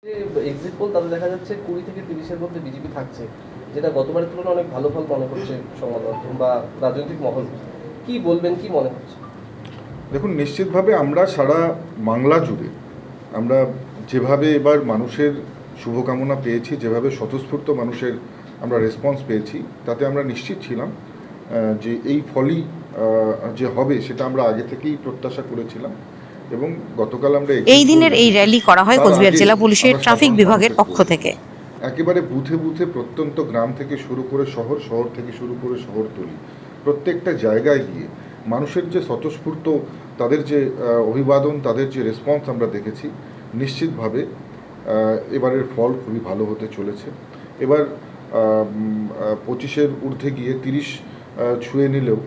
Exit pole তাতে দেখা যাচ্ছে 20 থেকে 30-এর মধ্যে বিজেপি থাকছে, যেটা গতবারের তুলনায় অনেক ভালো ফল মনে করছে সংবাদ মাধ্যম বা রাজনৈতিক মহল। কি বলবেন, কি মনে হচ্ছে? দেখুন, নিশ্চিতভাবে আমরা সারা বাংলা জুড়ে আমরা যেভাবে এবার মানুষের শুভকামনা পেয়েছি, যেভাবে স্বতঃস্ফূর্ত মানুষের আমরা রেসপন্স পেয়েছি, তাতে আমরা নিশ্চিত ছিলাম যে এই ফলই যে হবে সেটা আমরা আগে থেকেই প্রত্যাশা করেছিলাম। এবং গতকাল আমরা এই দিনের এই র্যালি করা হয় কোচবিহার জেলা পুলিশের ট্রাফিক বিভাগের পক্ষ থেকে। একেবারে বুথে বুথে প্রত্যন্ত গ্রাম থেকে শুরু করে শহর, শহর থেকে শুরু করে শহরতলি, প্রত্যেকটা জায়গায় গিয়ে মানুষের যে স্বতঃস্ফূর্ত তাদের যে অভিবাদন, তাদের যে রেসপন্স আমরা দেখেছি, নিশ্চিতভাবে এবারের ফল খুবই ভালো হতে চলেছে। এবার 25-এর ঊর্ধ্বে গিয়ে 30 ছুঁয়ে নিলেও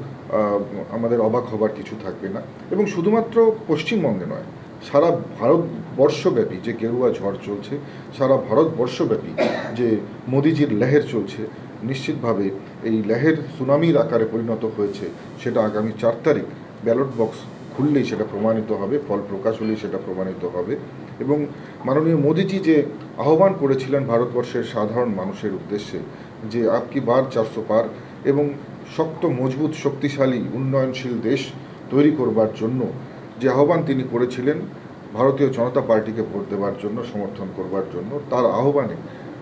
আমাদের অবাক হবার কিছু থাকবে না। এবং শুধুমাত্র পশ্চিমবঙ্গে নয়, সারা ভারতবর্ষব্যাপী যে গেরুয়া ঝড় চলছে, সারা ভারতবর্ষব্যাপী যে মোদিজির লেহের চলছে, নিশ্চিতভাবে এই লেহের সুনামির আকারে পরিণত হয়েছে, সেটা আগামী 4 তারিখ ব্যালট বক্স খুললেই সেটা প্রমাণিত হবে, ফল প্রকাশ হলেই সেটা প্রমাণিত হবে। এবং মাননীয় মোদিজি যে আহ্বান করেছিলেন ভারতবর্ষের সাধারণ মানুষের উদ্দেশ্যে, যে আপকি বার 400 পার, এবং শক্ত, মজবুত, শক্তিশালী, উন্নয়নশীল দেশ তৈরি করবার জন্য যে আহ্বান তিনি করেছিলেন ভারতীয় জনতা পার্টিকে ভোট দেওয়ার জন্য, সমর্থন করবার জন্য, তার আহ্বানে,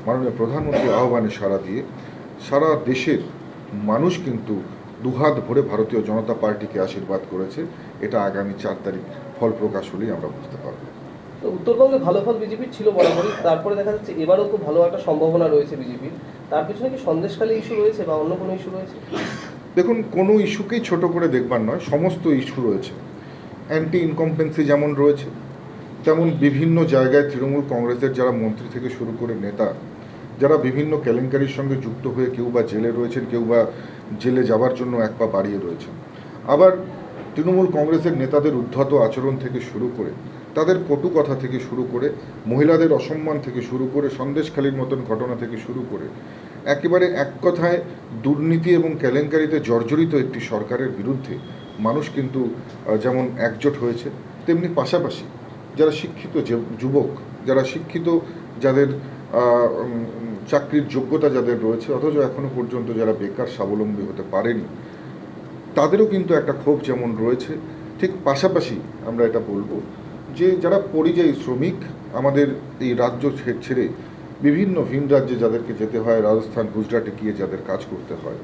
মাননীয় প্রধানমন্ত্রীর আহ্বানে সাড়া দিয়ে সারা দেশের মানুষ কিন্তু দুহাত ভরে ভারতীয় জনতা পার্টিকে আশীর্বাদ করেছে। এটা আগামী 4 তারিখ ফল প্রকাশ হলেই আমরা বুঝতে পারব। তো উত্তরবঙ্গে ভালো ফল বিজেপির ছিল বরাবরই, তারপরে দেখা যাচ্ছে এবারও খুব ভালো একটা সম্ভাবনা রয়েছে বিজেপির। তার পিছনে কি সন্দেশখালী ইস্যু রয়েছে বা অন্য কোনো ইস্যু রয়েছে? দেখুন, কোনো ইস্যুকেই ছোট করে দেখবার নয়, সমস্ত ইস্যু রয়েছে। অ্যান্টি ইনকম্পেন্সি যেমন রয়েছে, তেমন বিভিন্ন জায়গায় তৃণমূল কংগ্রেসের যারা মন্ত্রী থেকে শুরু করে নেতা, যারা বিভিন্ন কেলেঙ্কারির সঙ্গে যুক্ত হয়ে কেউ বা জেলে রয়েছেন, কেউ বা জেলে যাবার জন্য এক পা বাড়িয়ে রয়েছেন। আবার তৃণমূল কংগ্রেসের নেতাদের উদ্ধত আচরণ থেকে শুরু করে, তাদের কটু কথা থেকে শুরু করে, মহিলাদের অসম্মান থেকে শুরু করে, সন্দেশখালীর মতন ঘটনা থেকে শুরু করে, একেবারে এক কথায় দুর্নীতি এবং কেলেঙ্কারিতে জর্জরিত একটি সরকারের বিরুদ্ধে মানুষ কিন্তু যেমন একজোট হয়েছে, তেমনি পাশাপাশি যারা শিক্ষিত যুবক, যারা শিক্ষিত, যাদের চাকরির যোগ্যতা যাদের রয়েছে, অথচ এখনও পর্যন্ত যারা বেকার, স্বাবলম্বী হতে পারেনি, তাদেরও কিন্তু একটা ক্ষোভ যেমন রয়েছে, ঠিক পাশাপাশি আমরা এটা বলবো যে যারা পরিযায়ী শ্রমিক, আমাদের এই রাজ্য ছেড়ে বিভিন্ন ভিন রাজ্যে যাদেরকে যেতে হয়, রাজস্থান, গুজরাটে গিয়ে যাদের কাজ করতে হয়,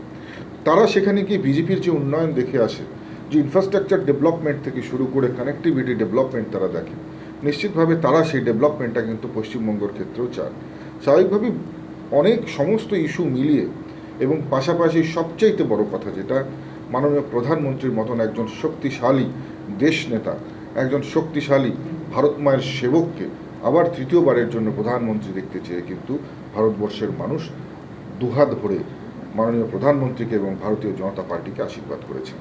তারা সেখানে গিয়ে বিজেপির যে উন্নয়ন দেখে আসে, যে ইনফ্রাস্ট্রাকচার ডেভেলপমেন্ট থেকে শুরু করে কানেক্টিভিটি ডেভেলপমেন্ট তারা দেখে, নিশ্চিতভাবে তারা সেই ডেভেলপমেন্টটা কিন্তু পশ্চিমবঙ্গের ক্ষেত্রেও চান। স্বাভাবিকভাবেই অনেক সমস্ত ইস্যু মিলিয়ে, এবং পাশাপাশি সবচাইতে বড় কথা যেটা, মাননীয় প্রধানমন্ত্রীর মতন একজন শক্তিশালী দেশ নেতা, একজন শক্তিশালী ভারত মায়ের সেবককে আবার তৃতীয়বারের জন্য প্রধানমন্ত্রী দেখতে চেয়ে কিন্তু ভারতবর্ষের মানুষ দুহাত ভরে মাননীয় প্রধানমন্ত্রীকে এবং ভারতীয় জনতা পার্টিকে আশীর্বাদ করেছেন।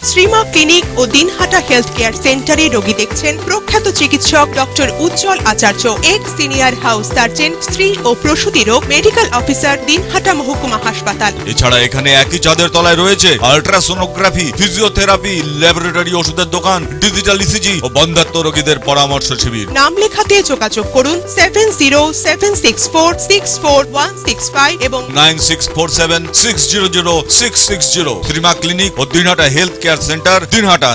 শ্রীমা ক্লিনিক ও দিনহাটা হেলথ কেয়ার সেন্টারে রোগী দেখছেন প্রখ্যাত চিকিৎসক ডক্টর উজ্জ্বল আচার্য, এক্স সিনিয়র হাউস সার্জন, স্ত্রী ও প্রসূতি রোগ মেডিকেল অফিসার, দিনহাটা মহকুমা হাসপাতাল। এছাড়া এখানে একই চাঁদের তলায় রয়েছে আল্ট্রাসোনোগ্রাফি, ফিজিওথেরাপি, ল্যাবরেটরি, ওষুধের দোকান, ডিজিটাল ইসিজি ও বন্ধ্যাত্ব রোগীদের পরামর্শ শিবির। নাম লেখাতে যোগাযোগ করুন 7076464165 এবং 9647600660। শ্রীমা ক্লিনিক ও Dinhata health care centre, Dinhata.